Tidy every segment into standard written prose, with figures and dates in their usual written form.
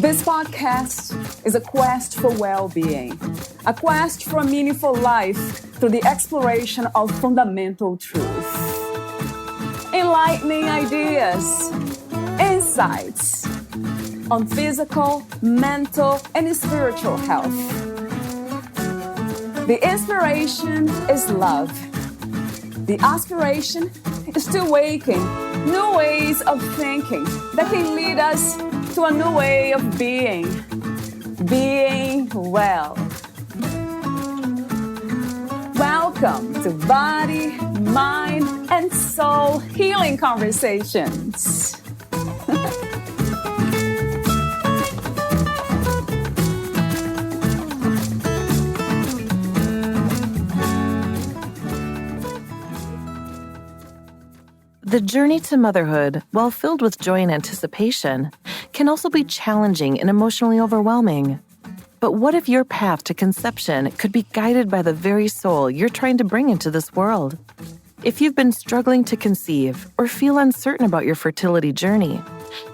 This podcast is a quest for well-being, a quest for a meaningful life through the exploration of fundamental truth. Enlightening ideas, insights on physical, mental, and spiritual health. The inspiration is love. The aspiration is to awaken new ways of thinking that can lead us to a new way of being well. Welcome to Body, Mind, and Soul Healing Conversations. The journey to motherhood, while filled with joy and anticipation, can also be challenging and emotionally overwhelming. But what if your path to conception could be guided by the very soul you're trying to bring into this world? If you've been struggling to conceive or feel uncertain about your fertility journey,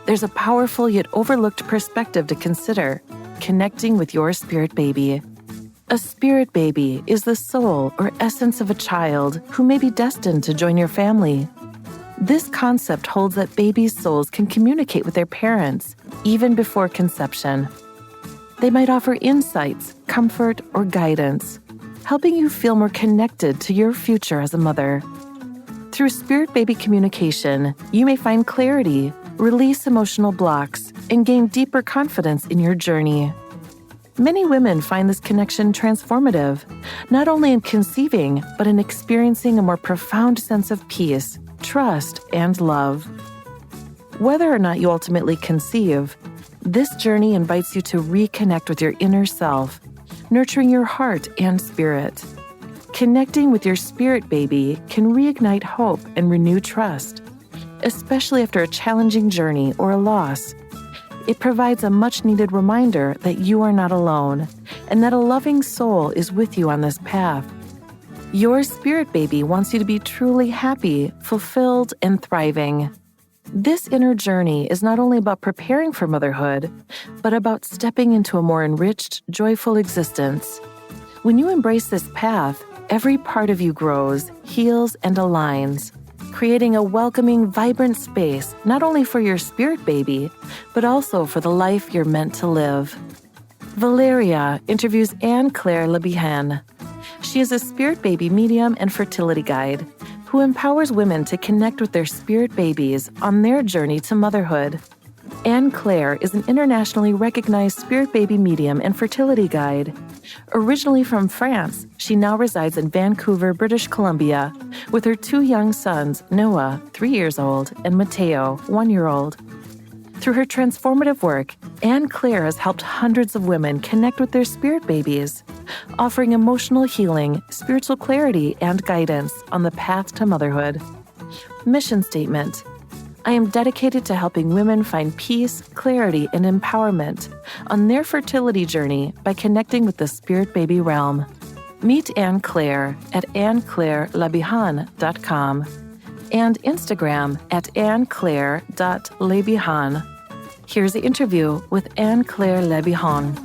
there's a powerful yet overlooked perspective to consider: connecting with your spirit baby. A spirit baby is the soul or essence of a child who may be destined to join your family. This concept holds that babies' souls can communicate with their parents even before conception. They might offer insights, comfort, or guidance, helping you feel more connected to your future as a mother. Through spirit baby communication, you may find clarity, release emotional blocks, and gain deeper confidence in your journey. Many women find this connection transformative, not only in conceiving, but in experiencing a more profound sense of peace, trust, and love. Whether or not you ultimately conceive, this journey invites you to reconnect with your inner self, nurturing your heart and spirit. Connecting with your spirit baby can reignite hope and renew trust, especially after a challenging journey or a loss. It provides a much-needed reminder that you are not alone and that a loving soul is with you on this path. Your spirit baby wants you to be truly happy, fulfilled, and thriving. This inner journey is not only about preparing for motherhood, but about stepping into a more enriched, joyful existence. When you embrace this path, every part of you grows, heals, and aligns, creating a welcoming, vibrant space not only for your spirit baby, but also for the life you're meant to live. Valeria interviews Anne-Claire Bihan. She is a spirit baby medium and fertility guide who empowers women to connect with their spirit babies on their journey to motherhood. Anne-Claire is an internationally recognized spirit baby medium and fertility guide. Originally from France, she now resides in Vancouver, British Columbia, with her two young sons, Noah, 3 years old, and Mateo, 1 year old. Through her transformative work, Anne-Claire has helped hundreds of women connect with their spirit babies, offering emotional healing, spiritual clarity, and guidance on the path to motherhood. Mission statement: I am dedicated to helping women find peace, clarity, and empowerment on their fertility journey by connecting with the spirit baby realm. Meet Anne-Claire at AnneClaireLabihan.com and Instagram at AnneClaire.Labihan. Here's the interview with Anne-Claire Labihan.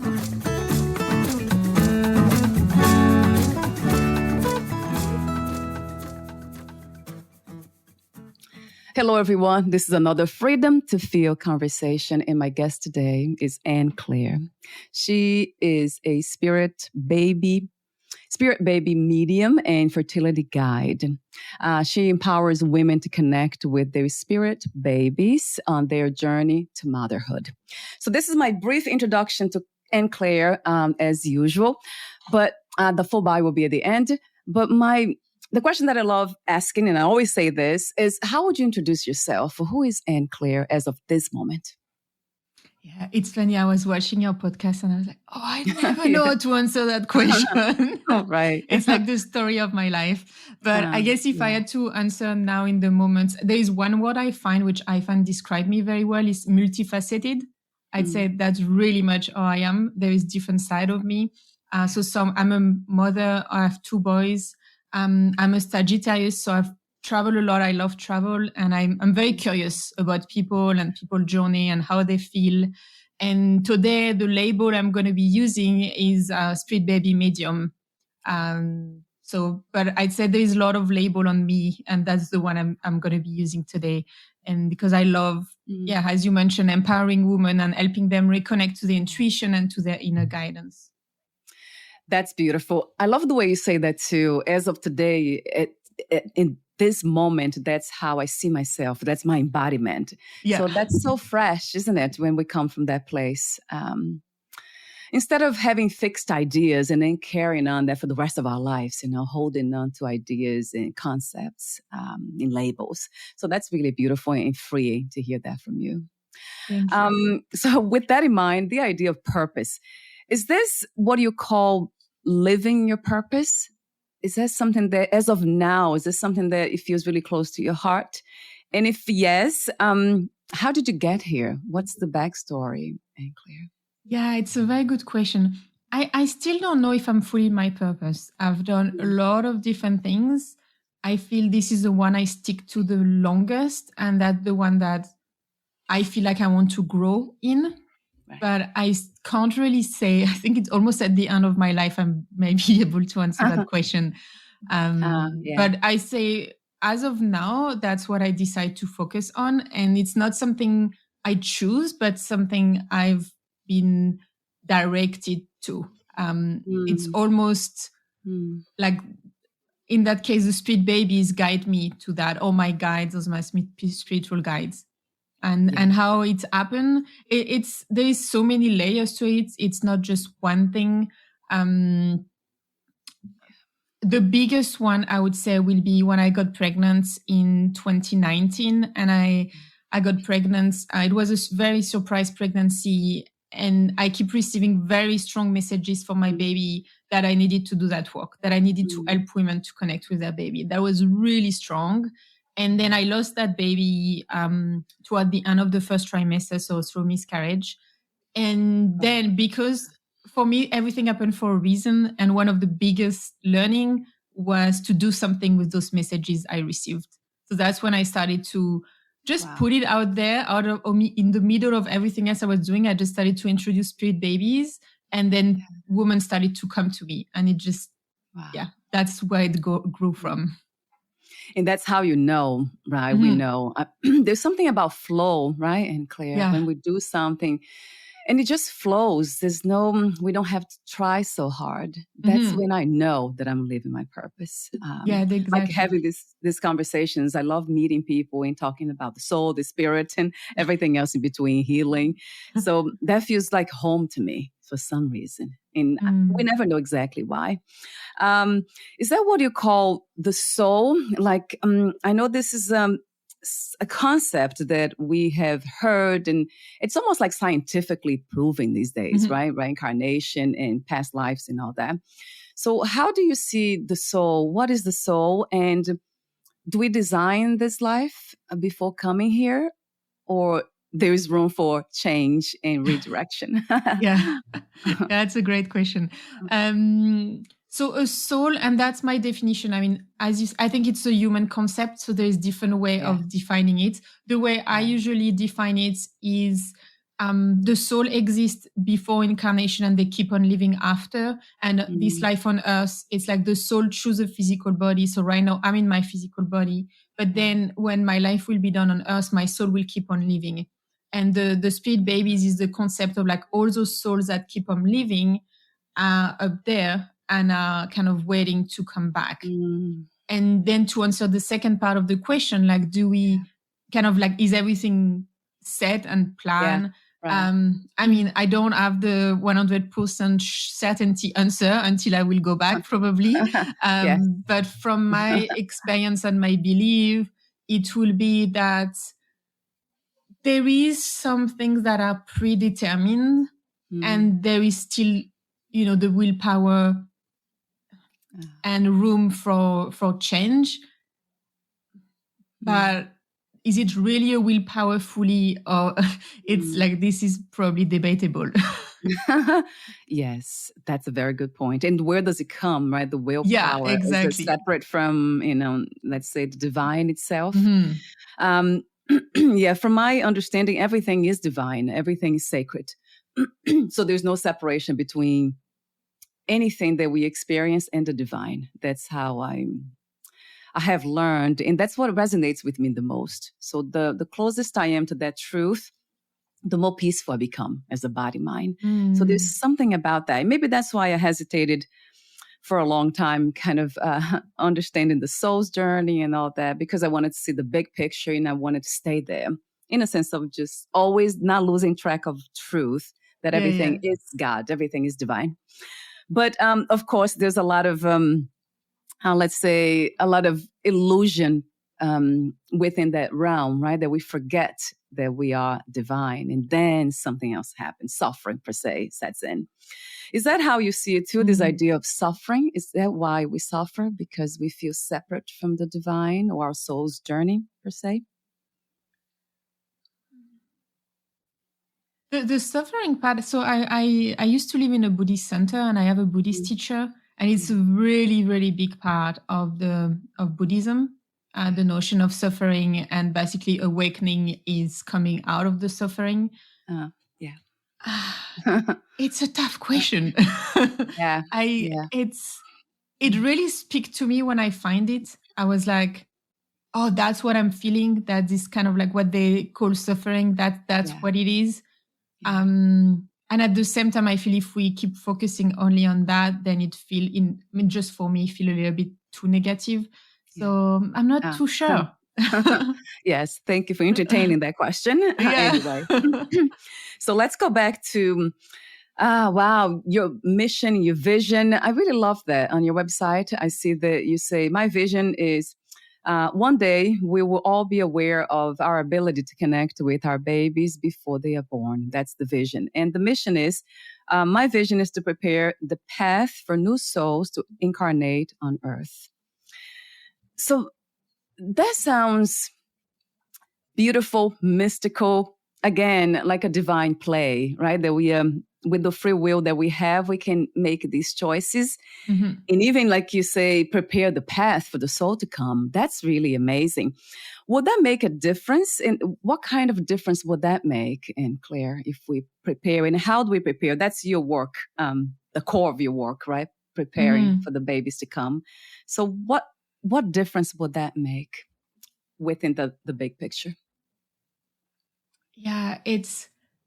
Hello, everyone. This is another Freedom to Feel conversation, and my guest today is Anne-Claire. She is a spirit baby medium and fertility guide. She empowers women to connect with their spirit babies on their journey to motherhood. So this is my brief introduction to Anne-Claire, as usual, but the full bio will be at the end. But the question that I love asking, and I always say this, is how would you introduce yourself? Who is Anne-Claire as of this moment? Yeah, it's funny. I was watching your podcast and I was like, oh, I never know how to answer that question. Oh, right. It's like the story of my life. But I guess if I had to answer now in the moment, there is one word I find, which I find describe me very well, is multifaceted. I'd say that's really much how I am. There is different side of me. I'm a mother. I have 2 boys. I'm a Sagittarius, so I've traveled a lot. I love travel, and I'm very curious about people and people's journey and how they feel. And today, the label I'm going to be using is Spirit Baby Medium. But I'd say there is a lot of label on me, and that's the one I'm going to be using today. And because I love, as you mentioned, empowering women and helping them reconnect to their intuition and to their inner guidance. That's beautiful. I love the way you say that too. As of today, in this moment, that's how I see myself. That's my embodiment. Yeah. So that's so fresh, isn't it? When we come from that place. Instead of having fixed ideas and then carrying on that for the rest of our lives, holding on to ideas and concepts in labels. So that's really beautiful and freeing to hear that from you. Thank you. So with that in mind, the idea of purpose, is this what you call living your purpose? Is that something that, as of now, is this something that it feels really close to your heart? And if yes, how did you get here? What's the backstory, Anne-Claire? Yeah, it's a very good question. I still don't know if I'm fully my purpose. I've done a lot of different things. I feel this is the one I stick to the longest, and that's the one that I feel like I want to grow in. Right. But I can't really say. I think it's almost at the end of my life I may be able to answer that question. But I say, as of now, that's what I decide to focus on. And it's not something I choose, but something I've been directed to. It's almost like, in that case, the spirit babies guide me to that. Or my guides, those my spiritual guides. And how it's happened, there is so many layers to it. It's not just one thing. The biggest one, I would say, will be when I got pregnant in 2019. And I got pregnant. It was a very surprise pregnancy. And I keep receiving very strong messages from my baby that I needed to do that work, that I needed to help women to connect with their baby. That was really strong. And then I lost that baby toward the end of the first trimester, so through miscarriage. And then, because for me, everything happened for a reason. And one of the biggest learning was to do something with those messages I received. So that's when I started to just put it out there, in the middle of everything else I was doing. I just started to introduce spirit babies, and then women started to come to me, and it just, that's where it grew from. And that's how you know, right? We know. There's something about flow, right? And Claire, when we do something and it just flows, we don't have to try so hard. That's when I know that I'm living my purpose. Exactly. Like having these conversations. I love meeting people and talking about the soul, the spirit, and everything else in between, healing. So that feels like home to me for some reason. And we never know exactly why. Is that what you call the soul? Like, I know this is a concept that we have heard, and it's almost like scientifically proven these days, right? Reincarnation and past lives and all that. So how do you see the soul? What is the soul? And do we design this life before coming here? Or there is room for change and redirection? That's a great question. So a soul, and that's my definition. I mean, I think it's a human concept, so there is different way of defining it. The way I usually define it is the soul exists before incarnation and they keep on living after. And this life on earth, it's like the soul chooses a physical body. So right now I'm in my physical body, but then when my life will be done on earth, my soul will keep on living. And the spirit babies is the concept of like all those souls that keep on living up there and are kind of waiting to come back. And then to answer the second part of the question, like, do we kind of like, is everything set and planned? I mean, I don't have the 100% certainty answer until I will go back probably. But from my experience and my belief, it will be that there is some things that are predetermined and there is still, the willpower and room for change. But is it really a willpower fully, or it's like, this is probably debatable? Yes, that's a very good point. And where does it come, right? The willpower, exactly. Is it separate from, let's say the divine itself? From my understanding, everything is divine. Everything is sacred. So there's no separation between anything that we experience and the divine. That's how I have learned, and that's what resonates with me the most. So the closest I am to that truth, the more peaceful I become as a body mind. So there's something about that. Maybe that's why I hesitated for a long time, kind of understanding the soul's journey and all that, because I wanted to see the big picture and I wanted to stay there in a sense of just always not losing track of truth, that everything is God, everything is divine. But of course, there's a lot of, let's say, a lot of illusion within that realm, right? That we forget that we are divine, and then something else happens. Suffering, per se, sets in. Is that how you see it too? This idea of suffering? Is that why we suffer? Because we feel separate from the divine or our soul's journey, per se? The suffering part. So I used to live in a Buddhist center, and I have a Buddhist teacher, and it's a really, really big part of Buddhism. The notion of suffering and basically awakening is coming out of the suffering. It's a tough question. It really speaks to me when I find it. I was like, oh, that's what I'm feeling. That this kind of like what they call suffering. That's what it is. And at the same time, I feel if we keep focusing only on that, then just for me, feel a little bit too negative. So I'm not too sure. Yes, thank you for entertaining that question. Anyway, so let's go back to, wow, your mission, your vision. I really love that on your website. I see that you say, my vision is one day we will all be aware of our ability to connect with our babies before they are born. That's the vision. And the mission is, my vision is to prepare the path for new souls to incarnate on earth. So that sounds beautiful, mystical, again, like a divine play, right? That we, with the free will that we have, we can make these choices. And even, like you say, prepare the path for the soul to come. That's really amazing. Would that make a difference? And what kind of difference would that make, Anne Claire, if we prepare? And how do we prepare? That's your work, the core of your work, right? Preparing for the babies to come. So what difference would that make within the big picture? Yeah,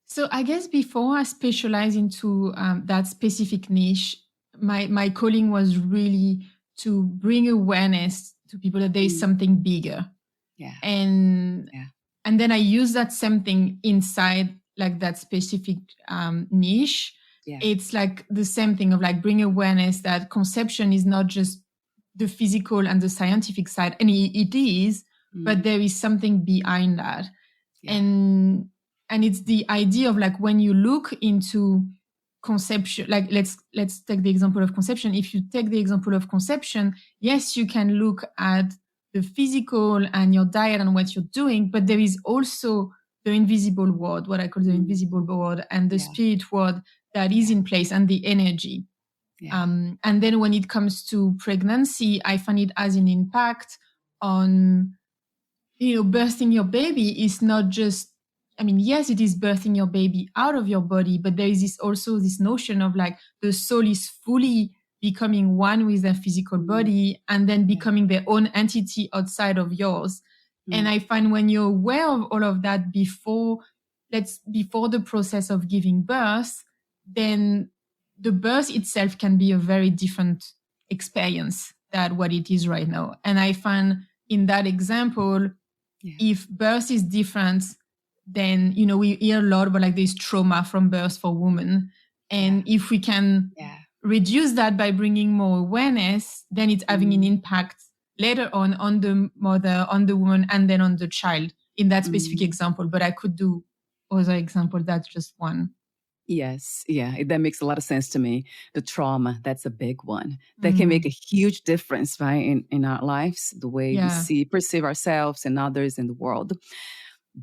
so I guess before I specialized into that specific niche, my calling was really to bring awareness to people that there is something bigger. And then I use that something inside like that specific niche. It's like the same thing of like bring awareness that conception is not just the physical and the scientific side, and it is, but there is something behind that. And it's the idea of like when you look into conception, like let's take the example of conception. If you take the example of conception, yes, you can look at the physical and your diet and what you're doing, but there is also the invisible world, what I call the invisible world, and the spirit world that is in place, and the energy. And then when it comes to pregnancy, I find it has an impact on, birthing your baby is not just, yes, it is birthing your baby out of your body, but there is also this notion of like the soul is fully becoming one with their physical body and then becoming their own entity outside of yours. And I find when you're aware of all of that before the process of giving birth, then the birth itself can be a very different experience than what it is right now. And I find in that example, if birth is different, then, we hear a lot about like this trauma from birth for women. And if we can reduce that by bringing more awareness, then it's having an impact later on the mother, on the woman, and then on the child in that specific example. But I could do other examples. That's just one. Yes. Yeah. That makes a lot of sense to me. The trauma, that's a big one. That can make a huge difference, right? In our lives, the way we perceive ourselves and others in the world.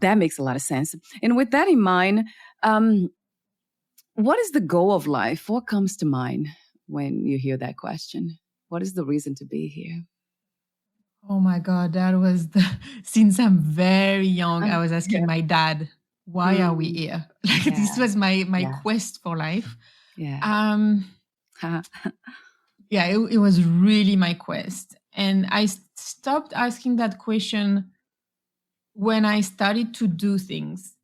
That makes a lot of sense. And with that in mind, what is the goal of life? What comes to mind when you hear that question? What is the reason to be here? Oh my God, that was since I'm very young, I was asking my dad why are we here? Like this was my quest for life. Yeah. It was really my quest. And I stopped asking that question when I started to do things.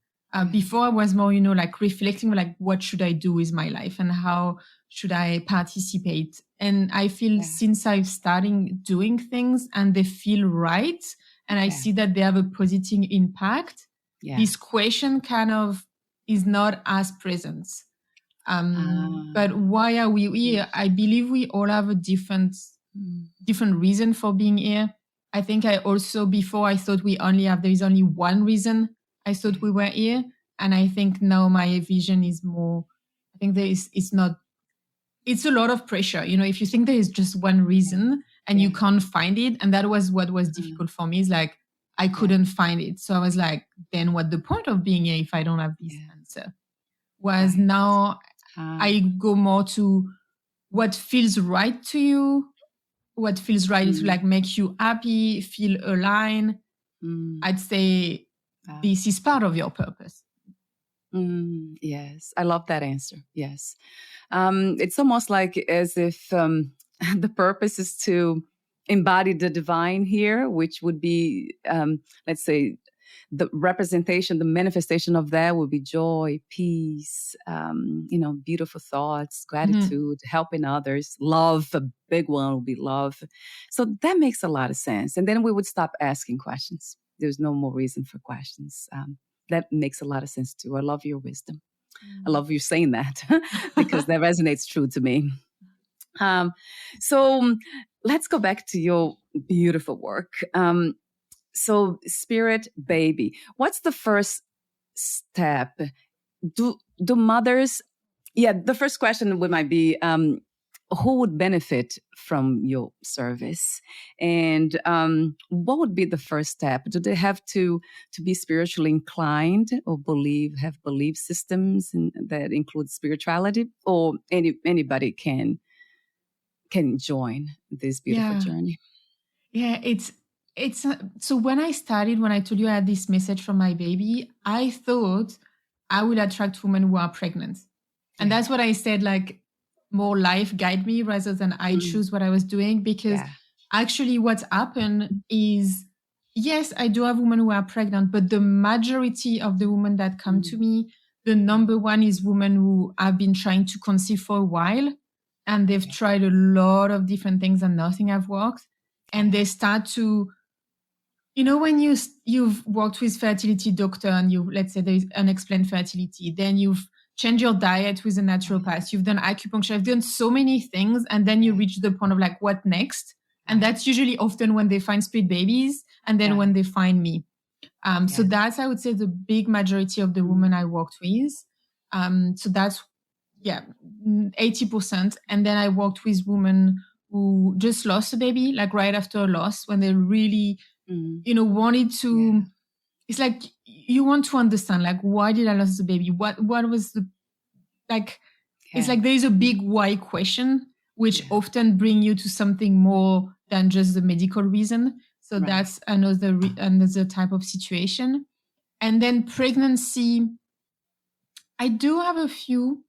Before I was more, like reflecting, like what should I do with my life and how should I participate? And I feel since I've started doing things and they feel right, and I see that they have a positive impact, this question kind of is not as present. But why are we here? I believe we all have a different reason for being here. I think I also, before I thought there is only one reason I thought we were here. And I think now my vision is more, I think it's a lot of pressure. If you think there is just one reason and you can't find it. And that was what was difficult for me, is like, I couldn't find it. So I was like, then what the point of being here if I don't have this answer? Whereas now I go more to what feels right to you. What feels right is to like make you happy, feel aligned. I'd say this is part of your purpose. Yes, I love that answer. Yes. It's almost like as if the purpose is to embody the divine here, which would be, let's say, the representation, the manifestation of that would be joy, peace, beautiful thoughts, gratitude, helping others, love. A big one would be love. So that makes a lot of sense. And then we would stop asking questions. There's no more reason for questions. That makes a lot of sense too. I love your wisdom. I love you saying that because that resonates true to me. So let's go back to your beautiful work. So spirit baby, what's the first step? Do mothers, the first question might be, who would benefit from your service? And what would be the first step? Do they have to be spiritually inclined or have belief systems that include spirituality, or anybody can join this beautiful journey? Yeah, it's so when I told you I had this message from my baby, I thought I would attract women who are pregnant. And that's what I said, like, more life guide me rather than I choose what I was doing. Because actually what's happened is, yes, I do have women who are pregnant, but the majority of the women that come to me, the number one is women who have been trying to conceive for a while, and they've tried a lot of different things and nothing have worked. And they start to, when you've worked with fertility doctor and let's say there's unexplained fertility, then you've changed your diet with a naturopath, you've done acupuncture, you've done so many things, and then you reach the point of like, what next? And that's usually often when they find spirit babies, and then when they find me. So that's, I would say, the big majority of the women I worked with. So that's 80%. And then I worked with women who just lost a baby, like right after a loss, when they really, wanted to, it's like, you want to understand, like, why did I lose the baby? What was the, like, it's like there is a big why question, which often bring you to something more than just the medical reason. So that's another type of situation. And then pregnancy, I do have a few,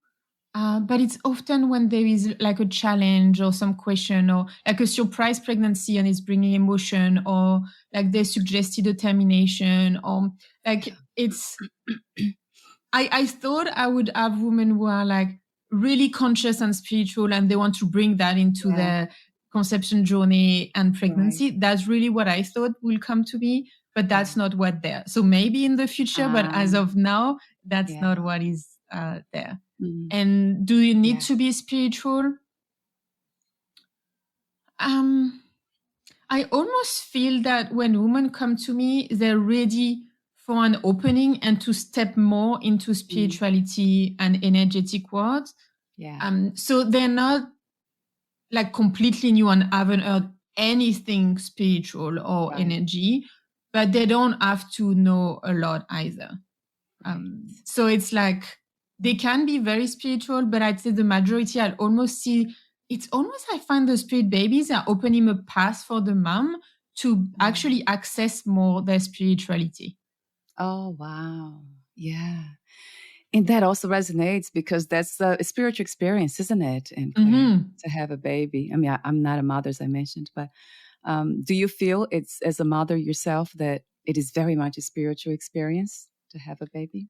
but it's often when there is like a challenge or some question, or like a surprise pregnancy and it's bringing emotion, or like they suggested a termination, or like it's, I thought I would have women who are like really conscious and spiritual and they want to bring that into their conception journey and pregnancy. That's really what I thought will come to me, but that's not what there. So maybe in the future, but as of now, that's not what is there. And do you need to be spiritual? I almost feel that when women come to me, they're ready for an opening and to step more into spirituality and energetic world. So they're not like completely new and haven't heard anything spiritual or energy, but they don't have to know a lot either. So it's like, they can be very spiritual, but I'd say the majority, I'll almost see, it's almost, I find the spirit babies are opening a path for the mom to actually access more their spirituality. Oh, wow. Yeah. And that also resonates because that's a spiritual experience, isn't it? And Claire, to have a baby. I mean, I'm not a mother, as I mentioned, but do you feel it's, as a mother yourself, that it is very much a spiritual experience to have a baby?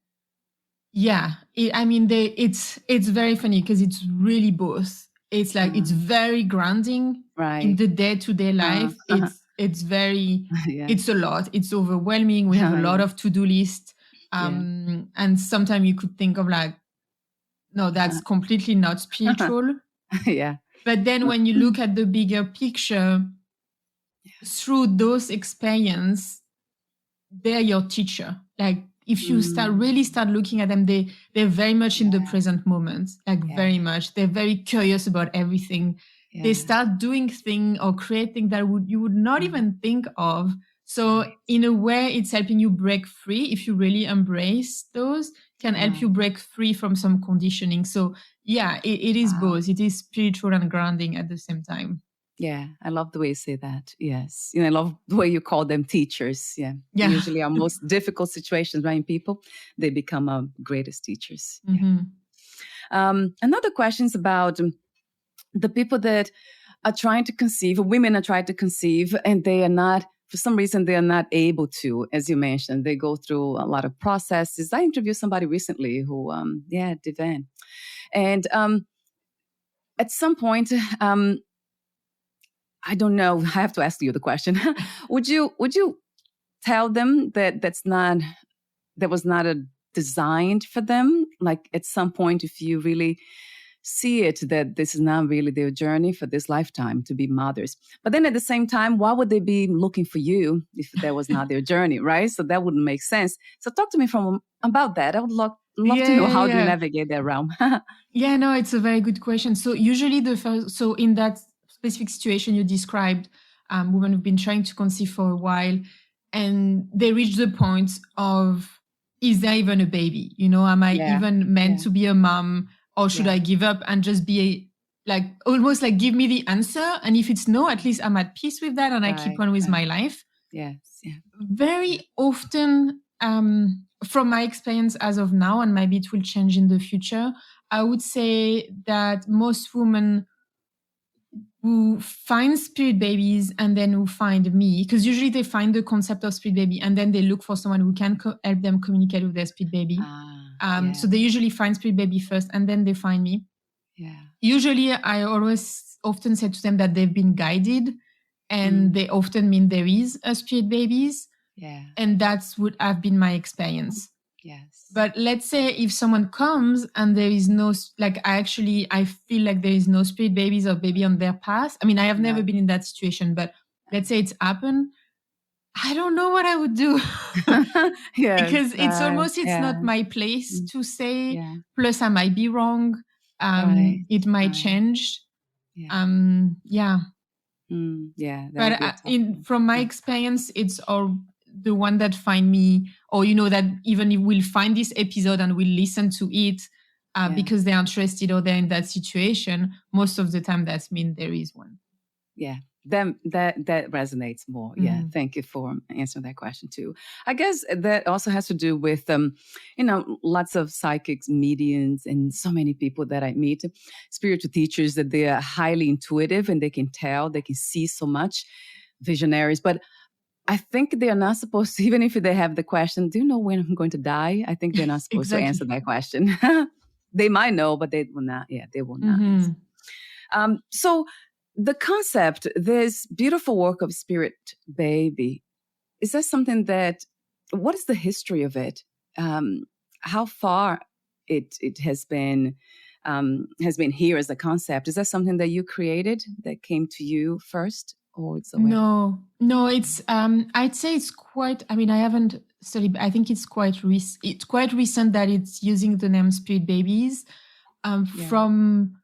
Yeah. It's very funny because it's really both. It's like, it's very grounding in the day-to-day life. It's very, it's a lot. It's overwhelming. We have a lot of to-do lists. And sometimes you could think of like, no, that's completely not spiritual. But then when you look at the bigger picture, through those experiences, they're your teacher. Like, if you start looking at them, they're very much in the present moment, like very much. They're very curious about everything. They start doing things or creating that you would not even think of. So in a way, it's helping you break free. If you really embrace those, can help you break free from some conditioning. So yeah, it is both. It is spiritual and grounding at the same time. Yeah, I love the way you say that. Yes. I love the way you call them teachers. Yeah. Usually our most difficult situations, right, in people, they become our greatest teachers. Another question is about the people that are trying to conceive, women are trying to conceive, and they are not, for some reason, they are not able to, as you mentioned. They go through a lot of processes. I interviewed somebody recently who, Divan. And at some point, I don't know. I have to ask you the question. Would you tell them that that was not designed for them? Like, at some point, if you really see it, that this is not really their journey for this lifetime to be mothers. But then at the same time, why would they be looking for you if that was not their journey, right? So that wouldn't make sense. So talk to me about that. I would love to know how do you navigate that realm. Yeah, no, it's a very good question. So usually so in that specific situation you described, women who've been trying to conceive for a while, and they reach the point of, is there even a baby? Am I even meant to be a mom, or should I give up and just be almost like give me the answer? And if it's no, at least I'm at peace with that and I keep on with my life. Yes. Yeah. Very often, from my experience as of now, and maybe it will change in the future, I would say that most women who find spirit babies and then who find me, because usually they find the concept of spirit baby and then they look for someone who can help them communicate with their spirit baby. So they usually find spirit baby first and then they find me. Usually I often say to them that they've been guided, and they often mean there is a spirit babies. And that's what have been my experience. But let's say if someone comes and there is no, I feel like there is no spirit babies or baby on their path. I mean, I have never been in that situation, but let's say it's happened. I don't know what I would do. Because it's not my place to say. Plus I might be wrong. It might change. From my experience, it's all the one that find me, or that even if we'll find this episode and we'll listen to it because they're interested or they're in that situation, most of the time that's mean there is one. That resonates more. Thank you for answering that question too. I guess that also has to do with lots of psychics, mediums, and so many people that I meet, spiritual teachers, that they are highly intuitive and they can see so much, visionaries. But I think they are not supposed to, even if they have the question, do you know when I'm going to die? I think they're not supposed to answer that question. They might know, but they will not. Yeah, they will not. So the concept, this beautiful work of spirit baby, is that something what is the history of it? How far it has been here as a concept? Is that something that you created, that came to you first? Or it's No, it's I'd say it's quite, I haven't studied, but I think it's quite recent that it's using the name spirit babies. From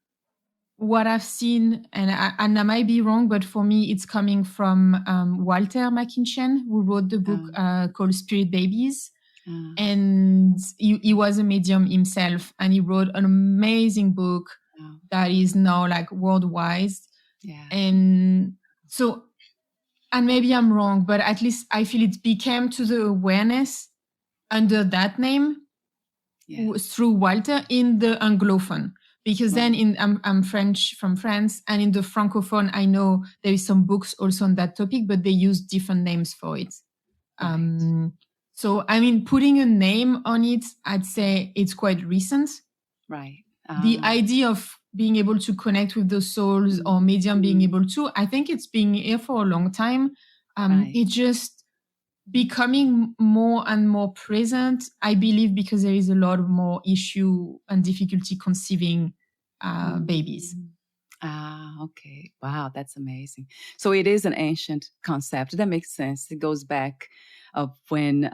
what I've seen, and I might be wrong, but for me it's coming from Walter McKinchen, who wrote the book called Spirit Babies. And he was a medium himself, and he wrote an amazing book that is now worldwide. And so, and maybe I'm wrong, but at least I feel it became to the awareness under that name. through Walter in the Anglophone. Because then I'm French from France, and in the Francophone, I know there is some books also on that topic, but they use different names for it. Right. So, I mean, putting a name on it, I'd say it's quite recent. Right. The idea of being able to connect with the souls or medium being able to, I think it's been here for a long time. It's just becoming more and more present, I believe, because there is a lot more issue and difficulty conceiving babies. Okay. Wow, that's amazing. So it is an ancient concept. That makes sense. It goes back of when,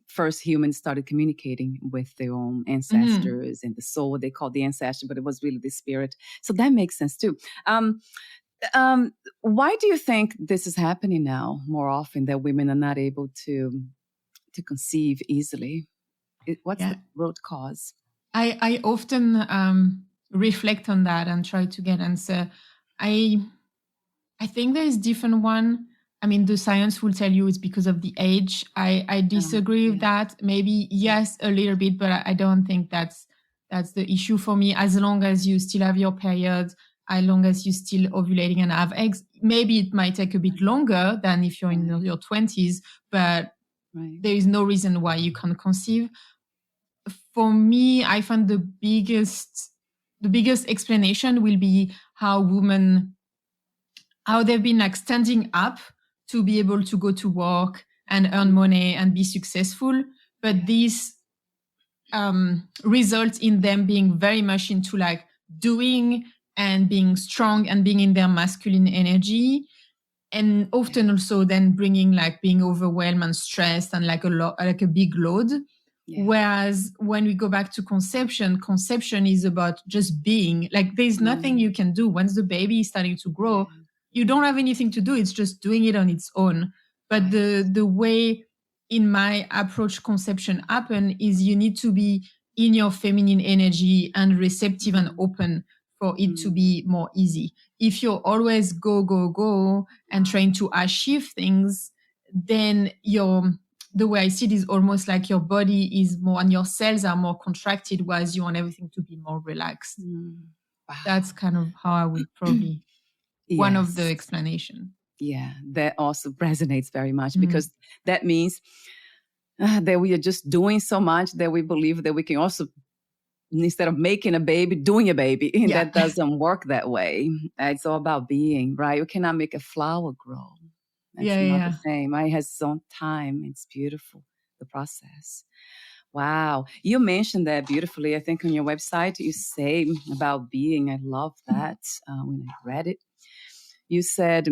first humans started communicating with their own ancestors and the soul. They called the ancestor, but it was really the spirit. So that makes sense too. Why do you think this is happening now more often, that women are not able to conceive easily? What's the root cause? I often reflect on that and try to get answer. I think there is different one. I mean, the science will tell you it's because of the age. I disagree with that. Maybe yes, a little bit, but I don't think that's the issue for me. As long as you still have your period, as long as you're still ovulating and have eggs, maybe it might take a bit longer than if you're in your 20s, but there is no reason why you can't conceive. For me, I find the biggest explanation will be how they've been like standing up to be able to go to work and earn money and be successful. But this results in them being very much into like doing and being strong and being in their masculine energy. And often also then bringing like being overwhelmed and stressed and like a big load. Yeah. Whereas when we go back to conception is about just being. Like there's nothing you can do. Once the baby is starting to grow, you don't have anything to do. It's just doing it on its own. But the way in my approach conception happen is you need to be in your feminine energy and receptive and open for it to be more easy. If you're always go and trying to achieve things, then the way I see it is almost like your body is more and your cells are more contracted, whereas you want everything to be more relaxed. Wow. That's kind of how I would probably one of the explanation. Yeah, that also resonates very much because that means that we are just doing so much that we believe that we can also, instead of making a baby, doing a baby. And that doesn't work that way. It's all about being, right? You cannot make a flower grow. It's not the same. It has its own time. It's beautiful, the process. Wow. You mentioned that beautifully. I think on your website, you say about being. I love that when I read it. You said,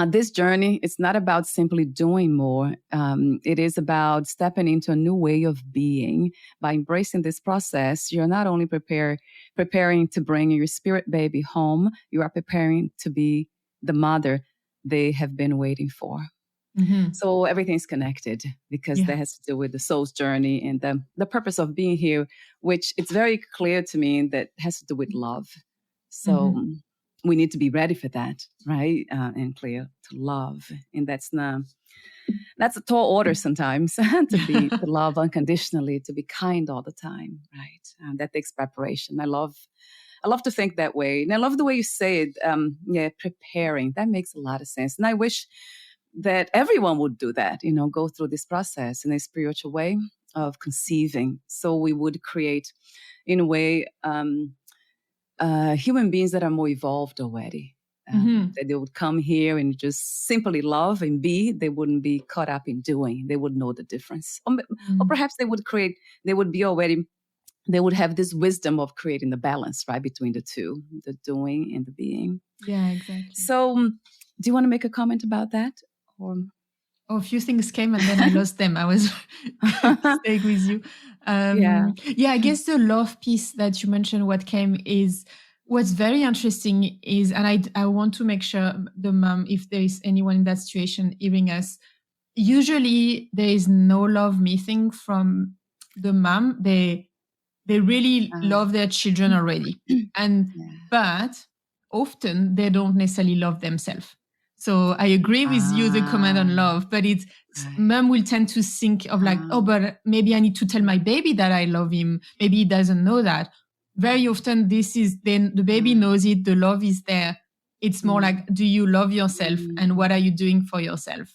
this journey, it's not about simply doing more. It is about stepping into a new way of being. By embracing this process, you're not only preparing to bring your spirit baby home, you are preparing to be the mother they have been waiting for. So everything's connected because that has to do with the soul's journey and the purpose of being here, which it's very clear to me that has to do with love. So we need to be ready for that, right? And clear to love. And that's a tall order sometimes to love unconditionally, to be kind all the time, right? That takes preparation. I love to think that way. And I love the way you say it, preparing. That makes a lot of sense. And I wish that everyone would do that, go through this process in a spiritual way of conceiving. So we would create, in a way, human beings that are more evolved already. That they would come here and just simply love and be. They wouldn't be caught up in doing. They would know the difference. Or perhaps they would have this wisdom of creating the balance, right, between the two, the doing and the being. Yeah, exactly. So do you want to make a comment about that? Or... a few things came and then I lost them. I was staying with you. I guess the love piece that you mentioned, what's very interesting is, and I want to make sure the mom, if there is anyone in that situation hearing us, usually there is no love missing from the mom. They really love their children already. But often they don't necessarily love themselves. So I agree with you, the comment on love, but it's mom will tend to think of like, oh, but maybe I need to tell my baby that I love him. Maybe he doesn't know that. Very often this is then the baby knows it, the love is there. It's more like, do you love yourself and what are you doing for yourself?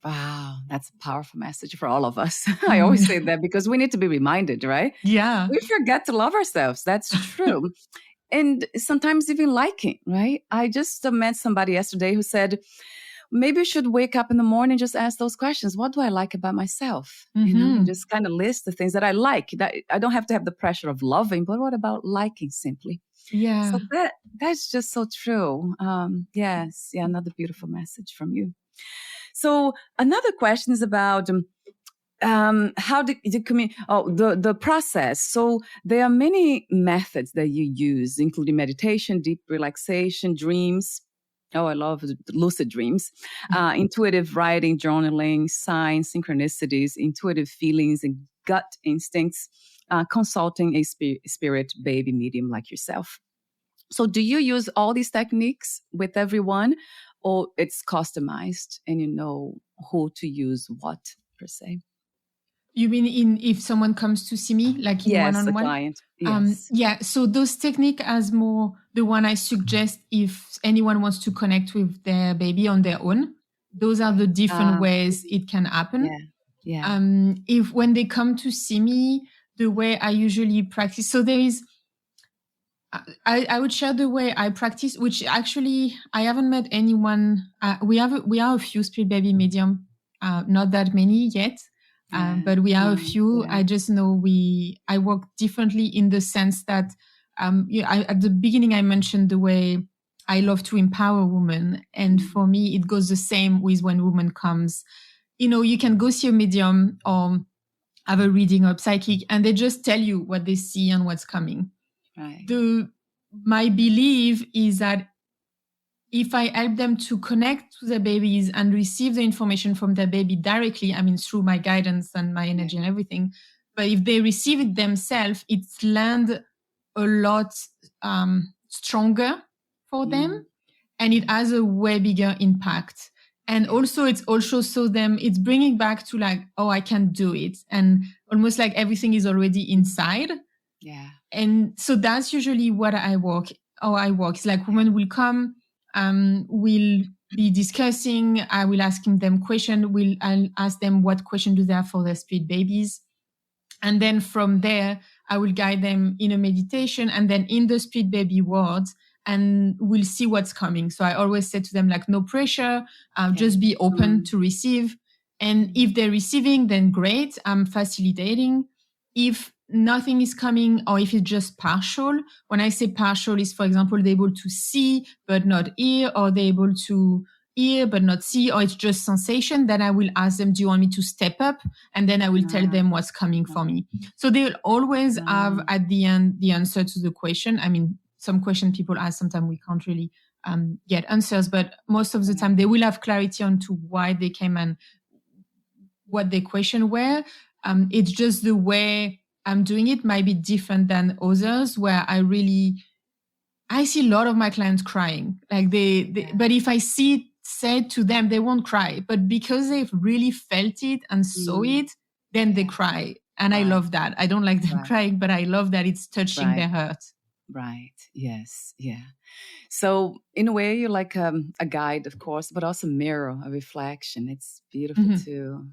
Wow, that's a powerful message for all of us. I always say that because we need to be reminded, right? Yeah. We forget to love ourselves. That's true. And sometimes even liking, right? I just met somebody yesterday who said, maybe you should wake up in the morning and just ask those questions. What do I like about myself? And just kind of list the things that I like. That I don't have to have the pressure of loving, but what about liking simply? Yeah. So that's just so true. Yes. Yeah. Another beautiful message from you. So another question is about how the process. So there are many methods that you use, including meditation, deep relaxation, dreams. Oh, I love lucid dreams, intuitive writing, journaling, signs, synchronicities, intuitive feelings, and gut instincts, consulting a spirit baby medium like yourself. So do you use all these techniques with everyone, or it's customized and you know who to use what per se? You mean if someone comes to see me, like in one-on-one? Yes, the client. Yes. Yeah. So those techniques as more the one I suggest if anyone wants to connect with their baby on their own. Those are the different ways it can happen. Yeah. If when they come to see me, the way I usually practice. So there is. I would share the way I practice, which actually I haven't met anyone. We are a few spirit baby medium, not that many yet. But we are a few. I just know I work differently in the sense that at the beginning I mentioned the way I love to empower women. And for me, it goes the same with when women comes. You can go see a medium or have a reading or psychic and they just tell you what they see and what's coming. Right. My belief is that if I help them to connect to their babies and receive the information from their baby directly, I mean, through my guidance and my energy and everything, but if they receive it themselves, it's land a lot stronger for them and it has a way bigger impact. And also it's bringing back to like, oh, I can do it. And almost like everything is already inside. Yeah. And so that's usually what I work. It's like women will come, we'll be discussing. I will asking them questions. I'll ask them what question do they have for their spirit babies. And then from there, I will guide them in a meditation and then in the spirit baby world, and we'll see what's coming. So I always say to them, like, no pressure, just be open to receive. And if they're receiving, then great, I'm facilitating. If nothing is coming or if it's just partial, when I say partial is, for example, they're able to see but not hear, or they're able to hear but not see, or it's just sensation, then I will ask them, do you want me to step up? And then I will tell them what's coming for me. So they'll always have at the end the answer to the question. I mean, some questions people ask, sometimes we can't really get answers, but most of the time they will have clarity on to why they came and what their question were. It's just the way I'm doing it might be different than others, where I see a lot of my clients crying. Like but if I say to them, they won't cry, but because they've really felt it and saw it, then they cry. And I love that. I don't like them crying, but I love that it's touching their heart. Right. Yes. Yeah. So in a way, you're like a guide, of course, but also a mirror, a reflection. It's beautiful too.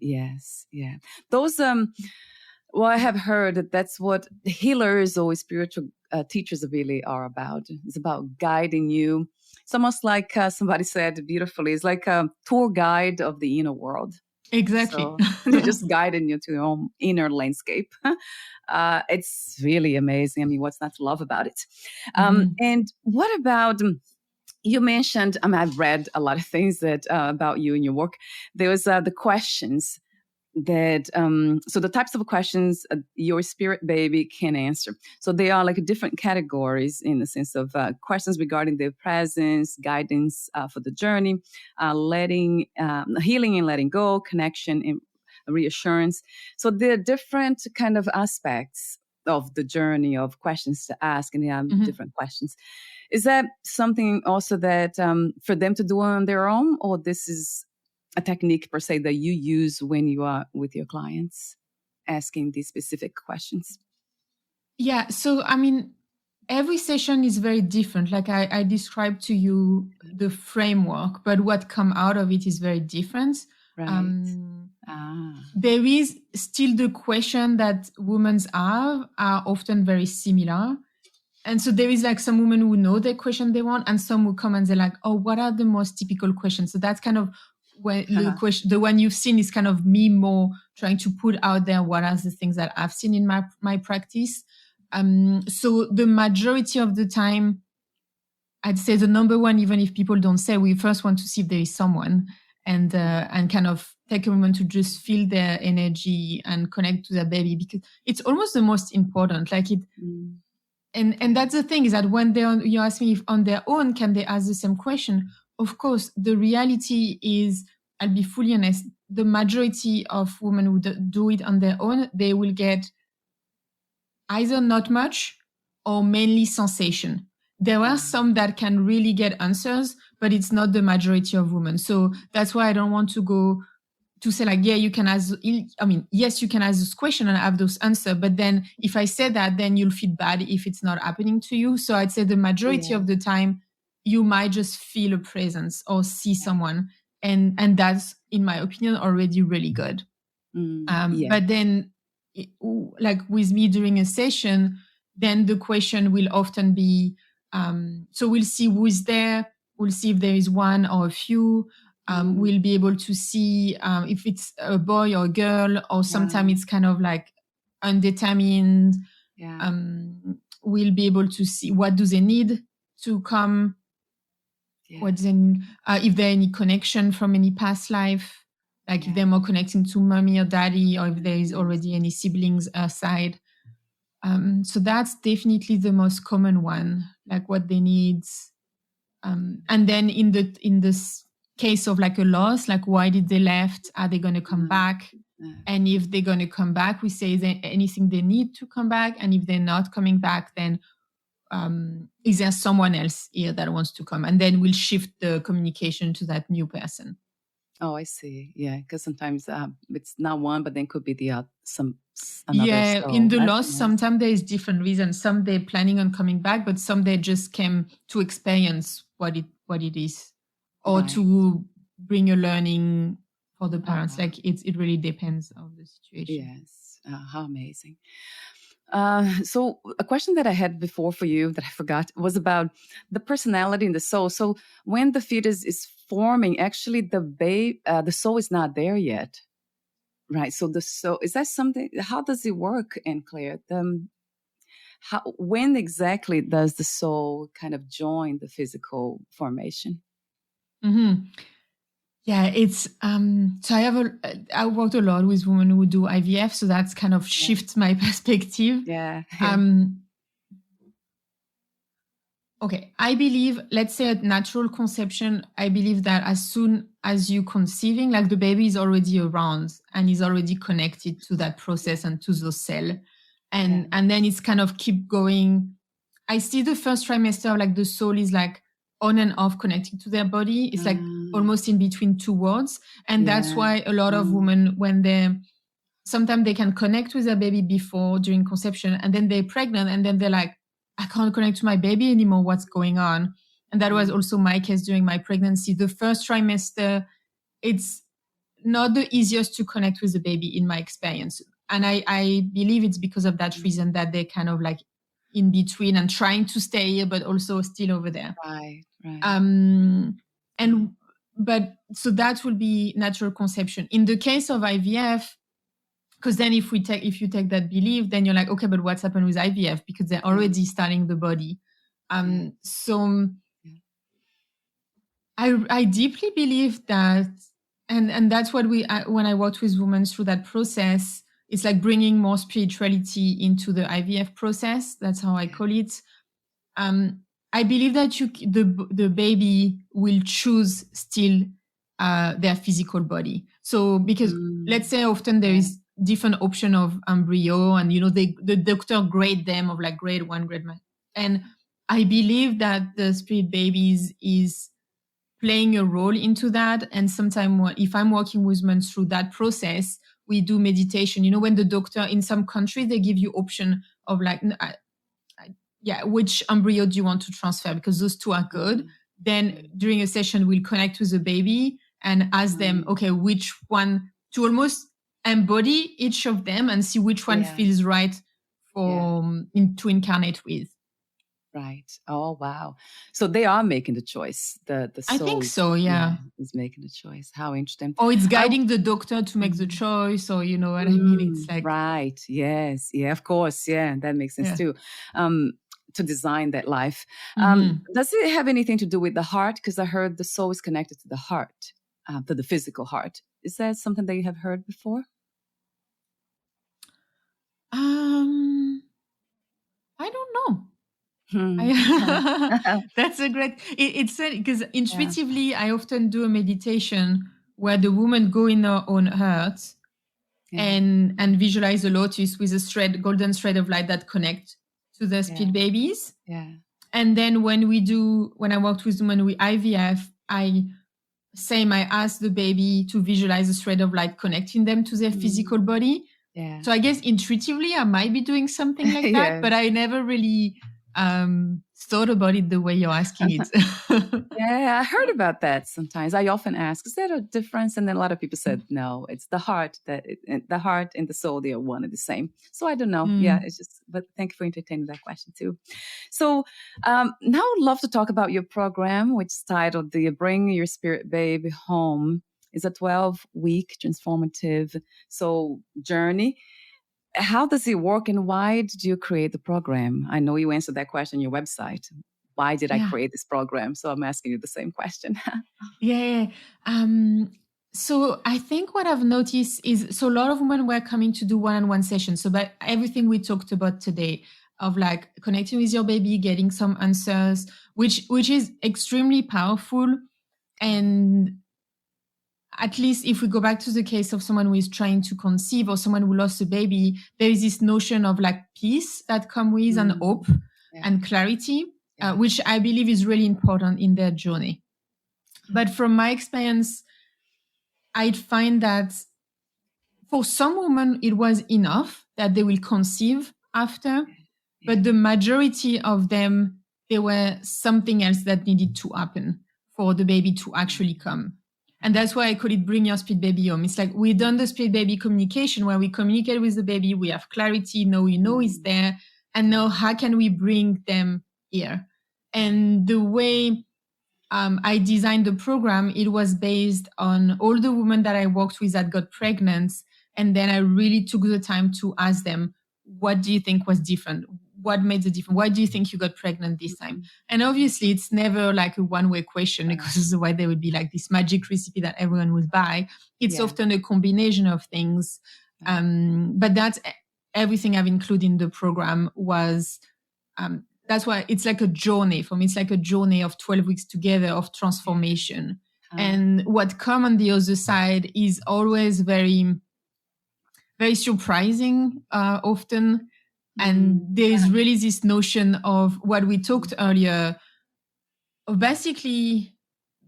Yes. Yeah. Those, well, I have heard that that's what healers or spiritual teachers really are about. It's about guiding you. It's almost like somebody said beautifully, it's like a tour guide of the inner world. Exactly. So they're just guiding you to your own inner landscape. It's really amazing. I mean, what's not to love about it? And what about, you mentioned, I've read a lot of things that about you and your work. There was the questions that, so the types of questions your spirit baby can answer. So they are like different categories in the sense of questions regarding their presence, guidance for the journey, healing and letting go, connection and reassurance. So there are different kind of aspects of the journey of questions to ask and different questions. Is that something also that for them to do on their own, or this is a technique per se that you use when you are with your clients asking these specific questions? Yeah. So, I mean, every session is very different. Like I described to you the framework, but what come out of it is very different. Right. There is still the question that women are often very similar. And so there is like some women who know the question they want, and some who come and they're like, oh, what are the most typical questions? So that's kind of when the question, the one you've seen is kind of me more trying to put out there what are the things that I've seen in my practice. So the majority of the time, I'd say the number one, even if people don't say, we first want to see if there is someone, and kind of take a moment to just feel their energy and connect to their baby, because it's almost the most important. Like it, and that's the thing, is that when you ask me if on their own can they ask the same question. Of course, the reality is, I'll be fully honest, the majority of women who do it on their own, they will get either not much or mainly sensation. There are some that can really get answers, but it's not the majority of women. So that's why I don't want to go to say like, yeah, you can ask, I mean, yes, you can ask this question and have those answers. But then if I say that, then you'll feel bad if it's not happening to you. So I'd say the majority of the time, you might just feel a presence or see someone. And that's, in my opinion, already really good. But then like with me during a session, then the question will often be, so we'll see who is there. We'll see if there is one or a few. We'll be able to see if it's a boy or a girl, or sometimes it's kind of like undetermined. We'll be able to see what do they need to come. What then, if there any connection from any past life, like if they're more connecting to mommy or daddy, or if there is already any siblings aside. So that's definitely the most common one, like what they need. And then in this case of like a loss, like why did they left? Are they going to come back? And if they're going to come back, we say, is there anything they need to come back? And if they're not coming back, then is there someone else here that wants to come? And then we'll shift the communication to that new person. Oh, I see. Yeah, because sometimes it's not one, but then could be another. Yeah, in the loss, sometimes there is different reasons. Some they're planning on coming back, but some they just came to experience what it is, or to bring a learning for the parents. Like it really depends on the situation. Yes, how amazing. So a question that I had before for you that I forgot was about the personality and the soul. So when the fetus is forming, actually the soul is not there yet, right? So the soul, is that something? How does it work, Anne-Claire? When exactly does the soul kind of join the physical formation? Yeah, it's so I worked a lot with women who do IVF, so that's kind of shifts my perspective. Okay, I believe, let's say at natural conception, I believe that as soon as you conceiving, like the baby is already around and is already connected to that process and to those cells, and then it's kind of keep going. I see the first trimester, like the soul is like on and off connecting to their body. It's like almost in between two worlds. And that's why a lot of women, when sometimes they can connect with their baby during conception, and then they're pregnant, and then they're like, I can't connect to my baby anymore. What's going on? And that was also my case during my pregnancy. The first trimester, it's not the easiest to connect with the baby in my experience. And I believe it's because of that reason that they're kind of like in between and trying to stay here, but also still over there. Right. But so that will be natural conception. In the case of IVF, because then if you take that belief, then you're like, okay, but what's happened with IVF? Because they're already starting the body. So I deeply believe that, and that's what when I worked with women through that process, it's like bringing more spirituality into the IVF process. That's how I call it. I believe that the baby will choose still their physical body. So because let's say often there is different option of embryo, and the doctor grade them of like grade 1, grade 1. And I believe that the spirit babies is playing a role into that. And sometimes if I'm working with women through that process, we do meditation. When the doctor in some countries, they give you option of like, which embryo do you want to transfer? Because those two are good. Then during a session, we'll connect with the baby and ask them, okay, which one, to almost embody each of them and see which one feels right to incarnate with. Right. Oh, wow. So they are making the choice. The soul, I think so, is making the choice. How interesting. Or it's guiding the doctor to make the choice, or you know what I mean? It's like... Right. Yes. Yeah, of course. Yeah, that makes sense too. To design that life. Does it have anything to do with the heart? Because I heard the soul is connected to the heart, to the physical heart. Is that something that you have heard before? I don't know. That's a great... It's because intuitively, I often do a meditation where the woman go in her own heart and visualize the lotus with a golden thread of light that connect to the spirit babies. Yeah. And then when I worked with women with IVF, I ask the baby to visualize a thread of light connecting them to their physical body. Yeah. So I guess intuitively I might be doing something like that, but I never really thought about it the way you're asking it. Yeah, I heard about that sometimes. I often ask, is there a difference? And then a lot of people said, no, it's the heart, the heart and the soul, they are one and the same. So I don't know. Yeah, it's just, but thank you for entertaining that question too. So now I'd love to talk about your program, which is titled the Bring Your Spirit Babe Home. It's a 12-week transformative journey. How does it work and why did you create the program? I know you answered that question on your website. Why did I create this program? So I'm asking you the same question. So I think what I've noticed is, a lot of women were coming to do one-on-one sessions. So by everything we talked about today of like connecting with your baby, getting some answers, which is extremely powerful. And at least if we go back to the case of someone who is trying to conceive or someone who lost a baby, there is this notion of like peace that comes with and hope and clarity, which I believe is really important in their journey. But from my experience, I'd find that for some women, it was enough that they will conceive after, but the majority of them, there were something else that needed to happen for the baby to actually come. And that's why I call it Bring Your Spirit Baby Home. It's like we've done the spirit baby communication where we communicate with the baby, we have clarity, now we know it's there, and now how can we bring them here? And the way I designed the program, it was based on all the women that I worked with that got pregnant. And then I really took the time to ask them, what do you think was different? What made the difference? Why do you think you got pregnant this time? And obviously, it's never like a one-way question, because otherwise there would be like this magic recipe that everyone would buy. It's often a combination of things. But that's everything I've included in the program was... that's why it's like a journey for me. It's like a journey of 12 weeks together of transformation. And what comes on the other side is always very, very surprising often. And there is really this notion of what we talked earlier, of basically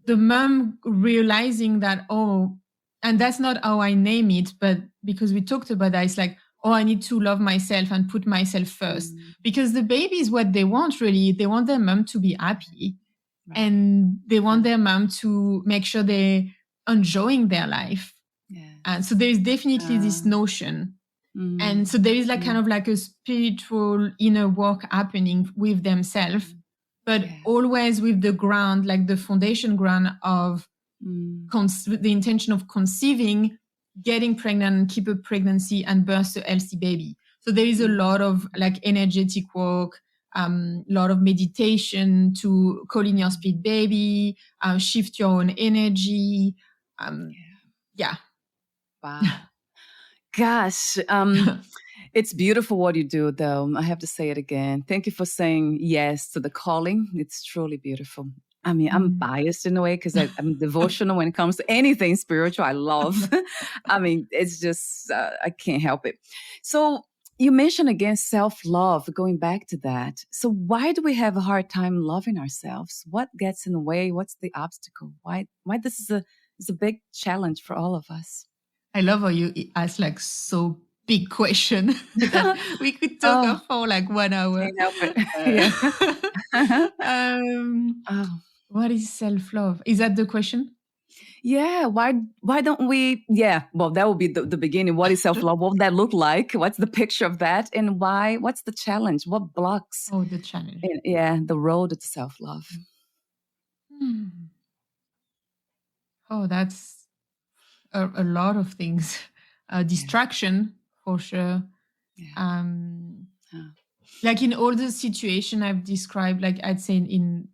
the mom realizing that, and that's not how I name it, but because we talked about that, it's like, I need to love myself and put myself first. Because the baby is what they want, really. They want their mom to be happy. Right. And they want their mom to make sure they're enjoying their life. And so there is definitely this notion. And so there is like kind of like a spiritual inner work happening with themselves, but always with the ground, like the foundation ground of the intention of conceiving, getting pregnant and keep a pregnancy and birth a healthy baby. So there is a lot of like energetic work, lot of meditation to call in your spirit baby, shift your own energy. Wow. Gosh, it's beautiful what you do, though. I have to say it again. Thank you for saying yes to the calling. It's truly beautiful. I mean, I'm biased in a way because I'm devotional when it comes to anything spiritual. I love. I mean, it's just, I can't help it. So you mentioned again self-love, going back to that. So why do we have a hard time loving ourselves? What gets in the way? What's the obstacle? Why this is a big challenge for all of us? I love how you ask like so big question that we could talk for like 1 hour. Can't help it. What is self-love? Is that the question? Yeah. Why don't we? Yeah. Well, that would be the beginning. What is self-love? What would that look like? What's the picture of that? And why? What's the challenge? What blocks? Oh, the challenge. The road to self-love. Oh, that's a lot of things. Distraction, for sure. Yeah. Like in all the situation I've described, like I'd say in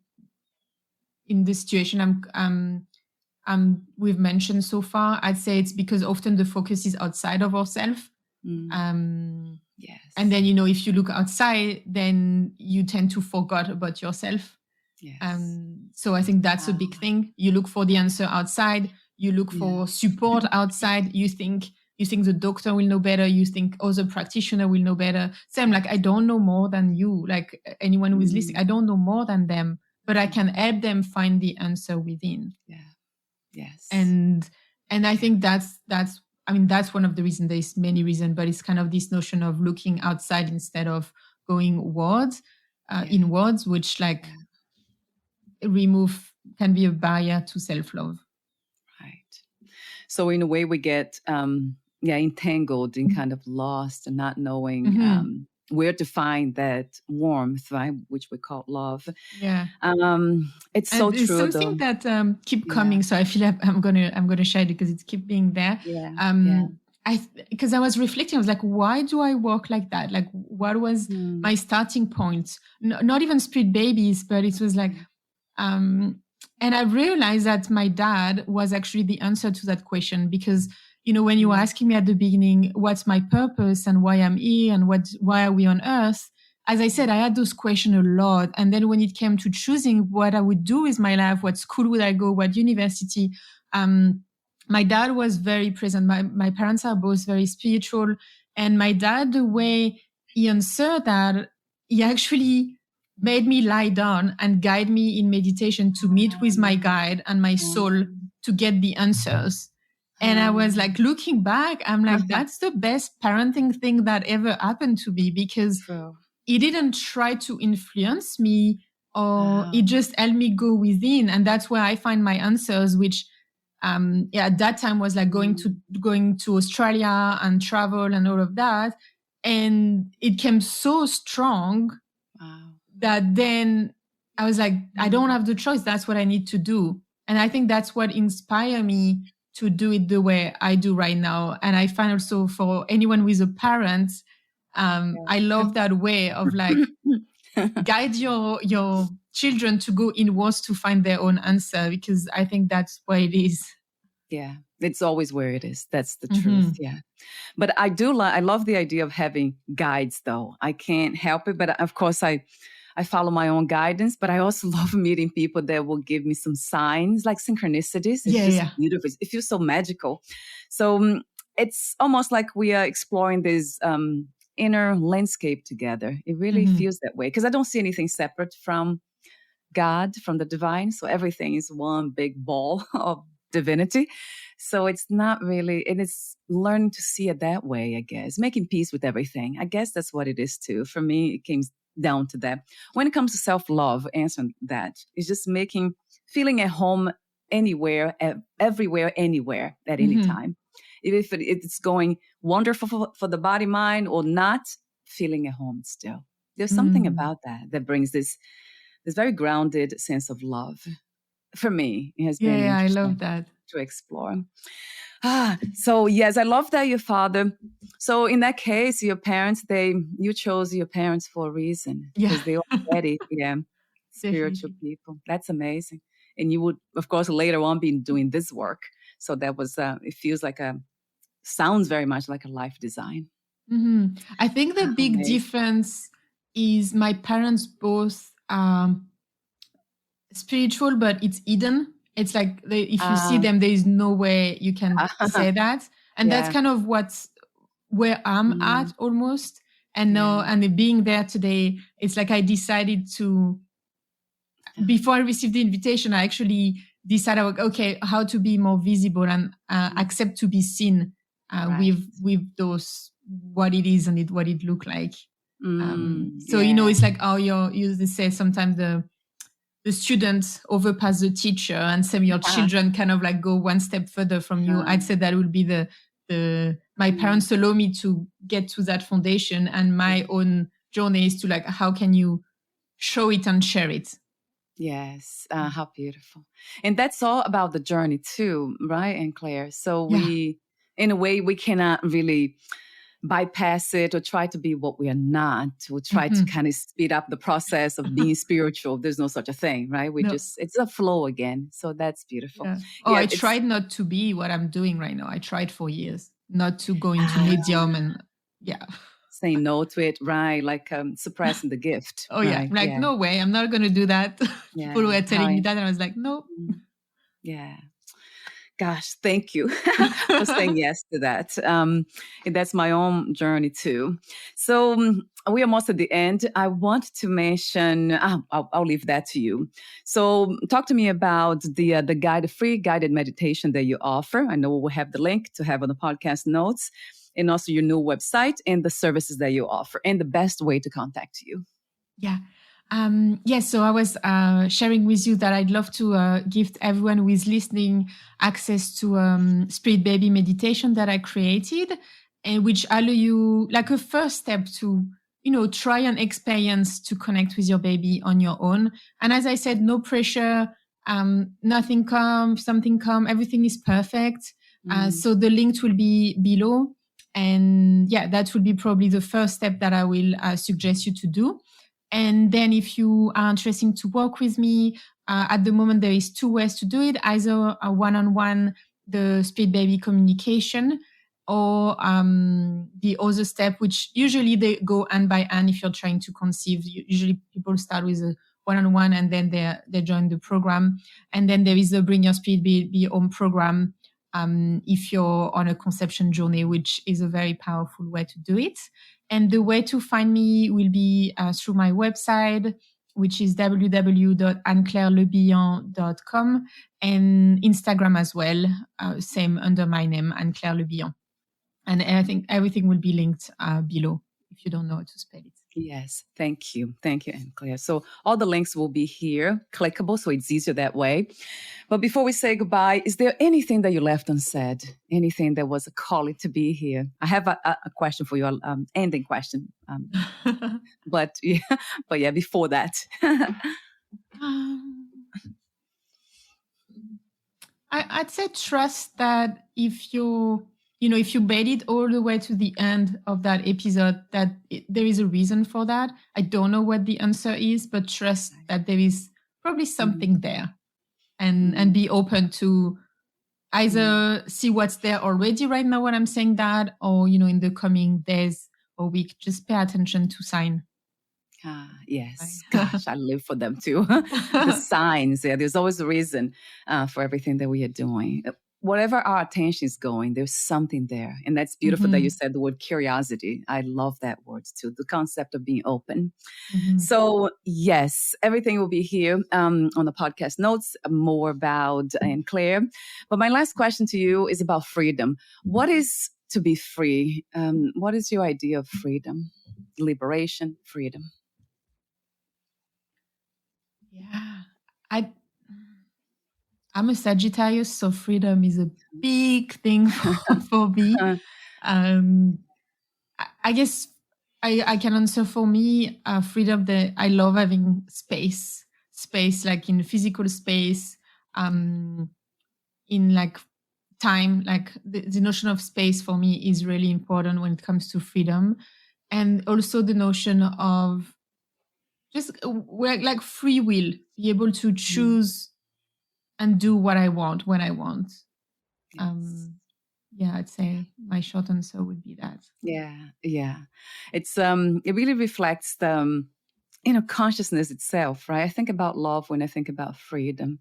the situation we've mentioned so far, I'd say it's because often the focus is outside of ourselves. Yes. And then, if you look outside, then you tend to forget about yourself. Yes. So I think that's a big thing. You look for the answer outside. You look for support outside. You think the doctor will know better. You think other practitioner will know better. Same, like I don't know more than you. Like anyone who is listening, I don't know more than them, but I can help them find the answer within. Yeah. Yes. And I think that's one of the reasons. There's many reasons, but it's kind of this notion of looking outside instead of going inwards, which can be a barrier to self-love. Right. So in a way we get entangled and kind of lost and not knowing where to find that warmth, right, which we call love. Yeah. It's so and true. It's something that keep coming. So I feel like I'm gonna share it because it's keep being there. Because I was reflecting, I was like, why do I work like that? Like, what was my starting point? Not even spirit babies, but it was like, and I realized that my dad was actually the answer to that question because, when you were asking me at the beginning, what's my purpose and why I'm here and why are we on earth? As I said, I had those questions a lot. And then when it came to choosing what I would do with my life, what school would I go, what university, my dad was very present. My parents are both very spiritual. And my dad, the way he answered that, he actually made me lie down and guide me in meditation to meet with my guide and my soul to get the answers. And I was like, looking back, I'm like, that's the best parenting thing that ever happened to me because he didn't try to influence me or he just helped me go within. And that's where I find my answers, which at that time was like going to Australia and travel and all of that. And it came so strong that then I was like, I don't have the choice. That's what I need to do. And I think that's what inspired me to do it the way I do right now. And I find also for anyone with a parent, I love that way of like guide your children to go inwards to find their own answer, because I think that's where it is. Yeah, it's always where it is. That's the truth. Yeah. But I love the idea of having guides though. I can't help it. But of course I follow my own guidance, but I also love meeting people that will give me some signs, like synchronicities. It's just beautiful. It feels so magical. So it's almost like we are exploring this inner landscape together. It really feels that way because I don't see anything separate from God, from the divine. So everything is one big ball of divinity. So it's not really, and it's learning to see it that way, I guess, making peace with everything. I guess that's what it is too. For me, it came down to that. When it comes to self-love, answering that is just feeling at home anywhere, everywhere, anywhere, at any time. If it's going wonderful for the body, mind, or not, feeling at home still. There's something about that brings this very grounded sense of love. For me, it has been I love that to explore. So yes, I love that your father. So in that case, your parents, you chose your parents for a reason because they were already spiritual people. That's amazing. And you would, of course, later on be doing this work. So that was, it feels like sounds very much like a life design. I think the big difference is my parents both spiritual, but it's hidden. It's like if you see them, there is no way you can say that. And that's kind of where I'm at almost. And now, and being there today, it's like I decided to, before I received the invitation, I actually decided, okay, how to be more visible and accept to be seen with those, what it is and what it look like. So, it's like how you used to say sometimes the students overpass the teacher and some of your children kind of like go one step further from you. I'd say that would be my parents allow me to get to that foundation, and my own journey is to like, how can you show it and share it? Yes. How beautiful. And that's all about the journey too, right, Anne-Claire? So we, in a way, we cannot really bypass it or try to be what we are not. We'll try to kind of speed up the process of being spiritual. There's no such a thing, right? It's a flow again. So that's beautiful. I tried not to be what I'm doing right now. I tried for years not to go into medium and saying no to it, right? Like suppressing the gift. No way, I'm not going to do that. People were telling me that, and I was like, no. Yeah. Gosh, thank you for saying yes to that. And that's my own journey too. So we are almost at the end. I want to mention, I'll leave that to you. So talk to me about the free guided meditation that you offer. I know we'll have the link to have on the podcast notes, and also your new website and the services that you offer and the best way to contact you. Yeah. So I was sharing with you that I'd love to gift everyone who is listening access to Spirit Baby meditation that I created, and which allow you like a first step to, try and experience to connect with your baby on your own. And as I said, no pressure, nothing something come, everything is perfect. So the link will be below. And that will be probably the first step that I will suggest you to do. And then if you are interested to work with me, at the moment, there is 2 ways to do it, either a one-on-one, the Spirit Baby communication, or the other step, which usually they go hand by hand if you're trying to conceive. Usually people start with a one-on-one and then they join the program. And then there is the Bring Your Spirit Baby Home program if you're on a conception journey, which is a very powerful way to do it. And the way to find me will be through my website, which is www.anneclairelebihan.com, and Instagram as well, same under my name, Anne-Claire Lebihan. And I think everything will be linked below if you don't know how to spell it. Yes, thank you. Thank you, Anne-Claire. So all the links will be here, clickable, so it's easier that way. But before we say goodbye, is there anything that you left unsaid? Anything that was a calling to be here? I have a question for you, ending question. But before that. I'd say trust that if you made it all the way to the end of that episode, that there is a reason for that. I don't know what the answer is, but trust that there is probably something there, and be open to either see what's there already right now when I'm saying that, or, in the coming days or week, just pay attention to sign. Yes. Gosh, I live for them too. The signs, there's always a reason for everything that we are doing. Whatever our attention is going, there's something there. And that's beautiful that you said the word curiosity. I love that word too, the concept of being open. So yes, everything will be here on the podcast notes, more about Anne-Claire. But my last question to you is about freedom. What is to be free? What is your idea of freedom? Liberation, freedom? Yeah, I'm a Sagittarius, so freedom is a big thing for me. I guess I can answer for me, freedom that I love having space like in physical space, in like time, like the notion of space for me is really important when it comes to freedom. And also the notion of just like free will, be able to choose and do what I want when I want. Yes. I'd say my short answer would be that. Yeah. It's it really reflects the consciousness itself, right? I think about love when I think about freedom.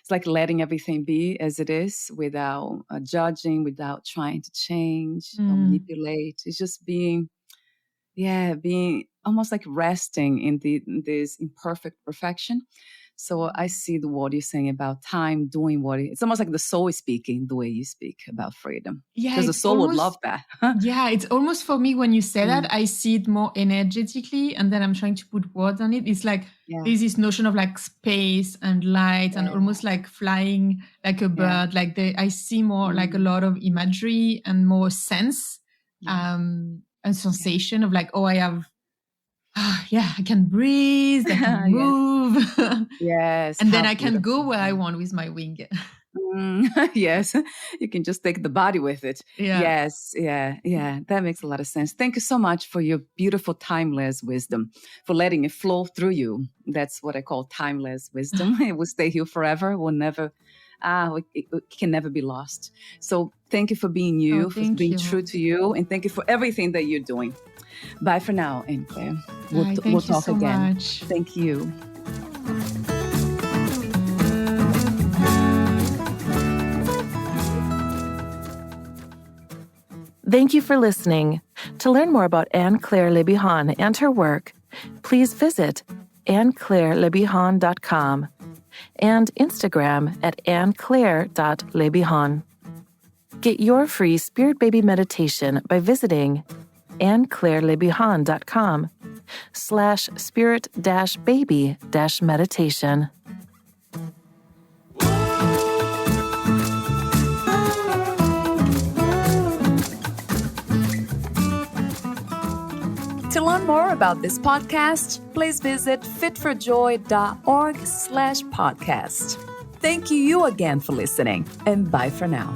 It's like letting everything be as it is without judging, without trying to change or manipulate. It's just being almost like resting in this imperfect perfection. So I see what you're saying about time doing it's almost like the soul is speaking the way you speak about freedom. Yeah, because the soul would love that. Yeah, it's almost for me when you say that, I see it more energetically, and then I'm trying to put words on it. It's like there's this notion of like space and light and almost like flying like a bird. Like I see more like a lot of imagery and more sense and sensation of like, oh, I have I can breathe, I can move. Yes. And then I can go where I want with my wing. Yes. You can just take the body with it. Yeah. Yes. Yeah. That makes a lot of sense. Thank you so much for your beautiful timeless wisdom, for letting it flow through you. That's what I call timeless wisdom. It will stay here forever. We'll never, it can never be lost. So thank you for being you, for being true to you. And thank you for everything that you're doing. Bye for now, Anne-Claire. We'll talk so again. Much. Thank you. Thank you for listening. To learn more about Anne-Claire Le Bihan and her work, please visit AnneClaireLeBihan.com and Instagram at AnneClaire.LeBihan. Get your free Spirit Baby meditation by visiting AnneClaireLeBihan.com/spirit-baby-meditation. To learn more about this podcast, please visit fitforjoy.org/podcast. Thank you again for listening, and bye for now.